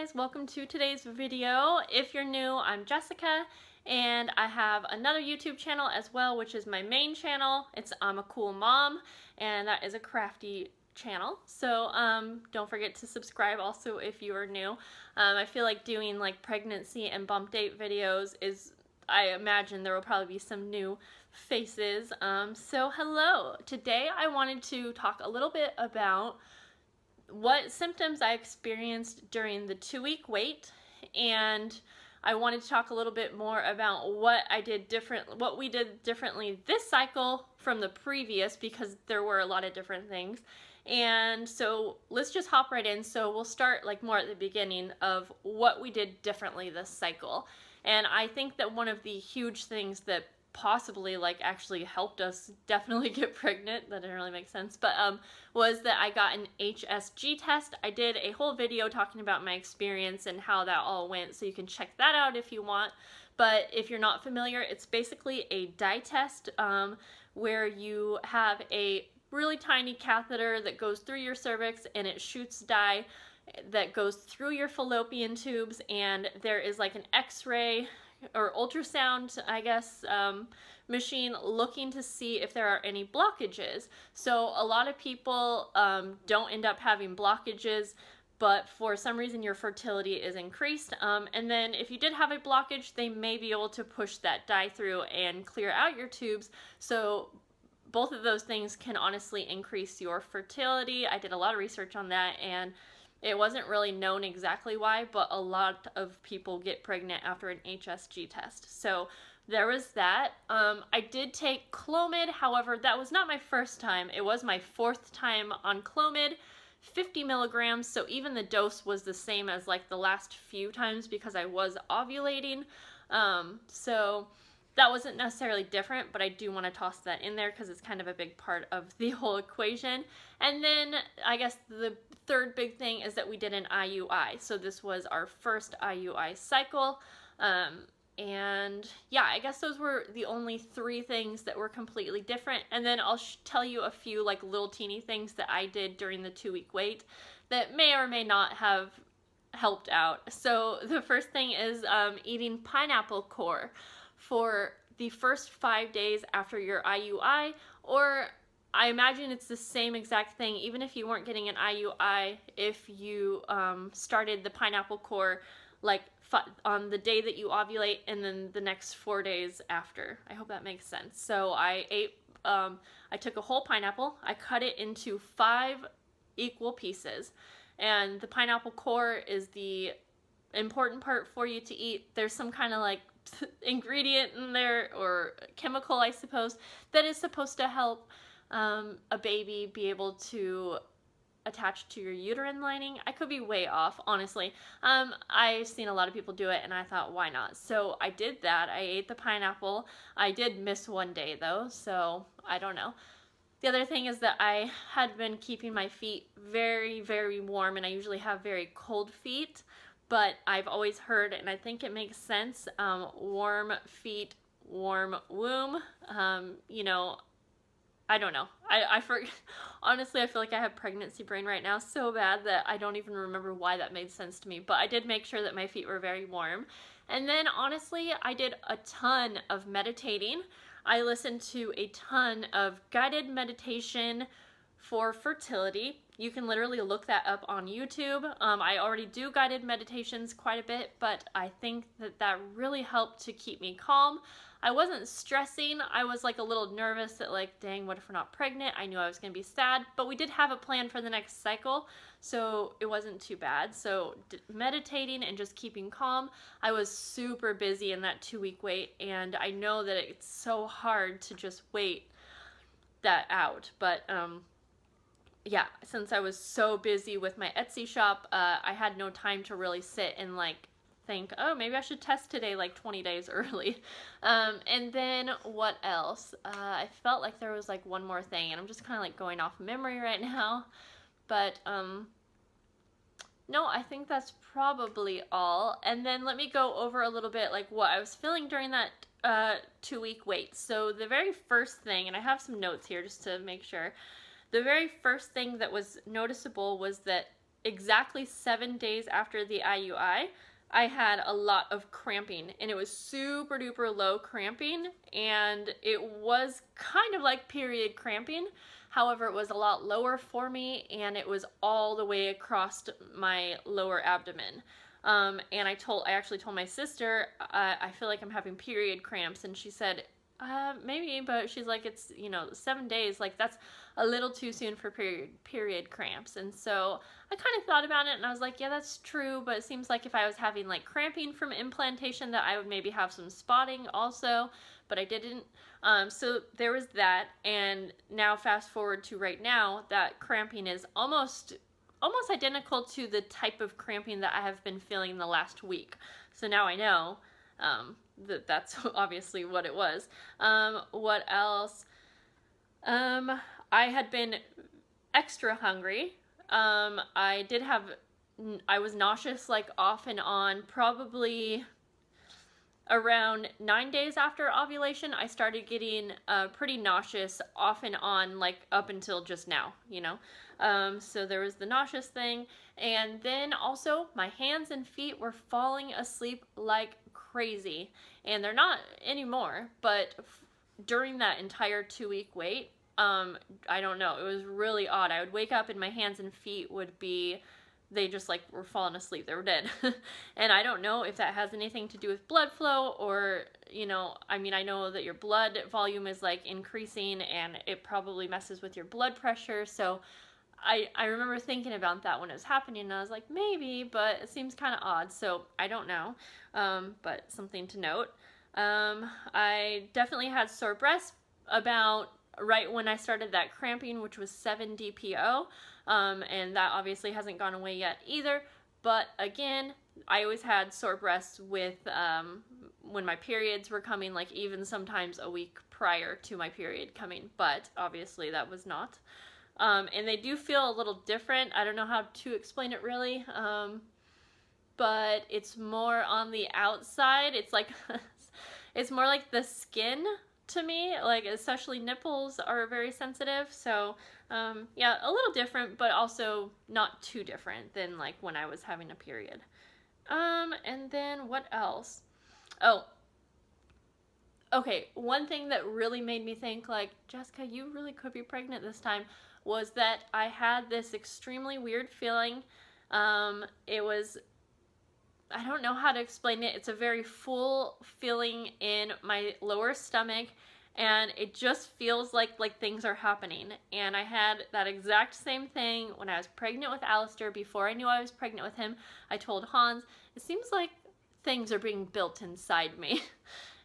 guys, welcome to today's video. If you're new, I'm Jessica and I have another YouTube channel as well, which is my main channel. It's I'm a Cool Mom, and that is a crafty channel. So don't forget to subscribe also if you are new. I feel like doing like pregnancy and bump date videos is, I imagine there will probably be some new faces. So hello. Today I wanted to talk a little bit about what symptoms I experienced during the 2-week wait, and I wanted to talk a little bit more about what we did differently this cycle from the previous, because there were a lot of different things. And so let's just hop right in. So we'll start like more at the beginning of what we did differently this cycle. And I think that one of the huge things that possibly like actually helped us definitely get pregnant, that didn't really make sense, but was that I got an HSG test. I did a whole video talking about my experience and how that all went, so you can check that out if you want. But if you're not familiar, it's basically a dye test where you have a really tiny catheter that goes through your cervix and it shoots dye that goes through your fallopian tubes, and there is like an X-ray or ultrasound, I guess, machine looking to see if there are any blockages. So a lot of people don't end up having blockages, but for some reason your fertility is increased. And then if you did have a blockage, they may be able to push that dye through and clear out your tubes. So both of those things can honestly increase your fertility. I did a lot of research on that, and it wasn't really known exactly why, but a lot of people get pregnant after an HSG test. So there was that. I did take Clomid, however, that was not my first time. It was my 4th time on Clomid, 50 milligrams, so even the dose was the same as like the last few times because I was ovulating. So that wasn't necessarily different, but I do want to toss that in there because it's kind of a big part of the whole equation. And then I guess the third big thing is that we did an IUI. So this was our first IUI cycle. And yeah, I guess those were the only 3 things that were completely different. And then I'll tell you a few like little teeny things that I did during the 2-week wait that may or may not have helped out. So the first thing is eating pineapple core for the first 5 days after your IUI, or I imagine it's the same exact thing even if you weren't getting an IUI, if you started the pineapple core like on the day that you ovulate and then the next 4 days after. I hope that makes sense. So I took a whole pineapple, I cut it into 5 equal pieces, and the pineapple core is the important part for you to eat. There's some kind of like ingredient in there, or chemical I suppose, that is supposed to help a baby be able to attach to your uterine lining. I could be way off, honestly. I've seen a lot of people do it and I thought, why not? So I did that. I ate the pineapple. I did miss one day though, so I don't know. The other thing is that I had been keeping my feet very, very warm, and I usually have very cold feet. But I've always heard, and I think it makes sense, warm feet, warm womb. You know, I don't know. I forget. Honestly, I feel like I have pregnancy brain right now so bad that I don't even remember why that made sense to me. But I did make sure that my feet were very warm. And then honestly, I did a ton of meditating. I listened to a ton of guided meditation for fertility. You can literally look that up on YouTube. I already do guided meditations quite a bit, but I think that that really helped to keep me calm. I wasn't stressing. I was like a little nervous that like, dang, what if we're not pregnant? I knew I was gonna be sad, but we did have a plan for the next cycle, so it wasn't too bad. So meditating and just keeping calm. I was super busy in that 2-week wait, and I know that it's so hard to just wait that out, but yeah, since I was so busy with my Etsy shop, I had no time to really sit and like think, oh, maybe I should test today like 20 days early. And then what else? I felt like there was like one more thing, and I'm just kind of like going off memory right now. But no, I think that's probably all. And then let me go over a little bit like what I was feeling during that 2-week wait. So the very first thing, and I have some notes here just to make sure, the very first thing that was noticeable was that exactly 7 days after the IUI, I had a lot of cramping, and it was super duper low cramping, and it was kind of like period cramping. However, it was a lot lower for me, and it was all the way across my lower abdomen. And I actually told my sister, I feel like I'm having period cramps, and she said, maybe, but she's like, it's, you know, 7 days, like that's a little too soon for period cramps. And so I kind of thought about it, and I was like, yeah, that's true, but it seems like if I was having like cramping from implantation that I would maybe have some spotting also, but I didn't. So there was that, and now fast forward to right now, that cramping is almost identical to the type of cramping that I have been feeling the last week. So now I know that's obviously what it was. What else? I had been extra hungry. I was nauseous like off and on, probably around 9 days after ovulation. I started getting pretty nauseous off and on, like up until just now, you know. So there was the nauseous thing, and then also my hands and feet were falling asleep like crazy, and they're not anymore, but during that entire 2-week wait, I don't know, it was really odd. I would wake up and my hands and feet would be, they just like were falling asleep, they were dead. And I don't know if that has anything to do with blood flow, or, you know, I mean, I know that your blood volume is like increasing, and it probably messes with your blood pressure. So I remember thinking about that when it was happening, and I was like, maybe, but it seems kind of odd, so I don't know, but something to note. I definitely had sore breasts about right when I started that cramping, which was 7 DPO, and that obviously hasn't gone away yet either, but again, I always had sore breasts with when my periods were coming, like even sometimes a week prior to my period coming, but obviously that was not. And they do feel a little different. I don't know how to explain it really, but it's more on the outside. It's like, it's more like the skin to me, like especially nipples are very sensitive. So yeah, a little different, but also not too different than like when I was having a period. And then what else? Oh, okay, one thing that really made me think like, Jessica, you really could be pregnant this time, was that I had this extremely weird feeling. It was, I don't know how to explain it. It's a very full feeling in my lower stomach, and it just feels like things are happening. And I had that exact same thing when I was pregnant with Alyster. Before I knew I was pregnant with him, I told Hans, it seems like things are being built inside me.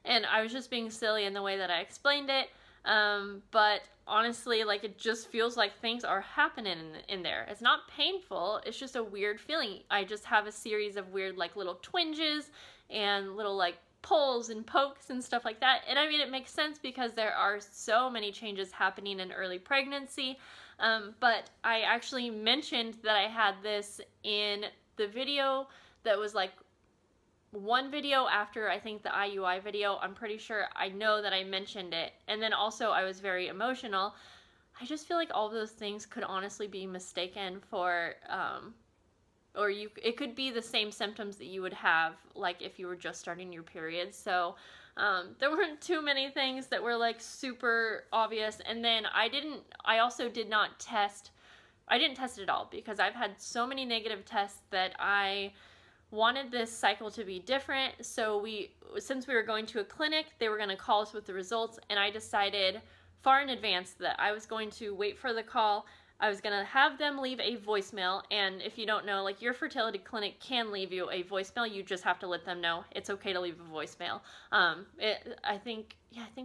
And I was just being silly in the way that I explained it. But honestly, like, it just feels like things are happening in there. It's not painful, it's just a weird feeling. I just have a series of weird, like, little twinges and little, like, pulls and pokes and stuff like that. And I mean, it makes sense because there are so many changes happening in early pregnancy. But I actually mentioned that I had this in the video that was, like, one video after I think the IUI video. I'm pretty sure, I know that I mentioned it. And then also I was very emotional. I just feel like all of those things could honestly be mistaken for, it could be the same symptoms that you would have like if you were just starting your period. So there weren't too many things that were like super obvious. And then I also didn't test it at all, because I've had so many negative tests that I wanted this cycle to be different. So since we were going to a clinic, they were going to call us with the results, and I decided far in advance that I was going to wait for the call. I was going to have them leave a voicemail, and if you don't know, like, your fertility clinic can leave you a voicemail. You just have to let them know it's okay to leave a voicemail. I think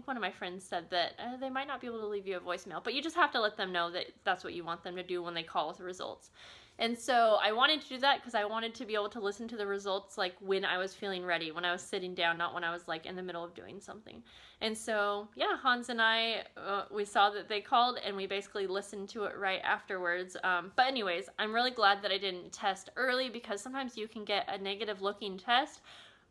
one of my friends said that they might not be able to leave you a voicemail, but you just have to let them know that that's what you want them to do when they call with the results. And so I wanted to do that because I wanted to be able to listen to the results like when I was feeling ready, when I was sitting down, not when I was like in the middle of doing something. And so, yeah, Hans and I, we saw that they called, and we basically listened to it right afterwards. But anyways, I'm really glad that I didn't test early, because sometimes you can get a negative looking test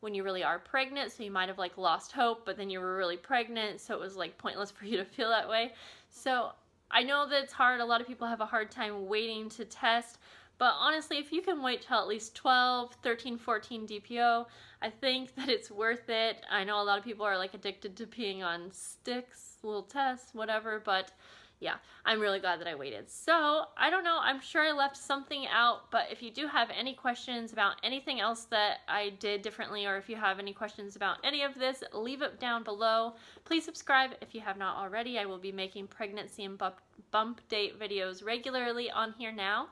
when you really are pregnant, so you might have like lost hope, but then you were really pregnant, so it was like pointless for you to feel that way. So I know that it's hard. A lot of people have a hard time waiting to test, But honestly, if you can wait till at least 12, 13, 14 DPO, I think that it's worth it. I know a lot of people are like addicted to peeing on sticks, little tests, whatever, but yeah, I'm really glad that I waited. So, I don't know, I'm sure I left something out, but if you do have any questions about anything else that I did differently, or if you have any questions about any of this, leave it down below. Please subscribe if you have not already. I will be making pregnancy and bump date videos regularly on here now.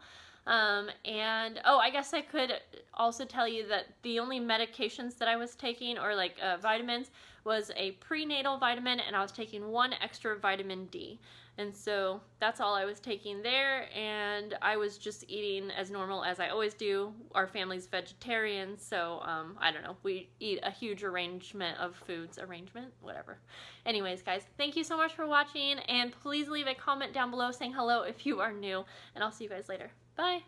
And oh, I guess I could also tell you that the only medications that I was taking, or like vitamins, was a prenatal vitamin, and I was taking 1 extra vitamin D. And so that's all I was taking there, and I was just eating as normal as I always do. Our family's vegetarian, so I don't know, we eat a huge arrangement of foods, whatever. Anyways, guys, thank you so much for watching, and please leave a comment down below saying hello if you are new, and I'll see you guys later. Bye!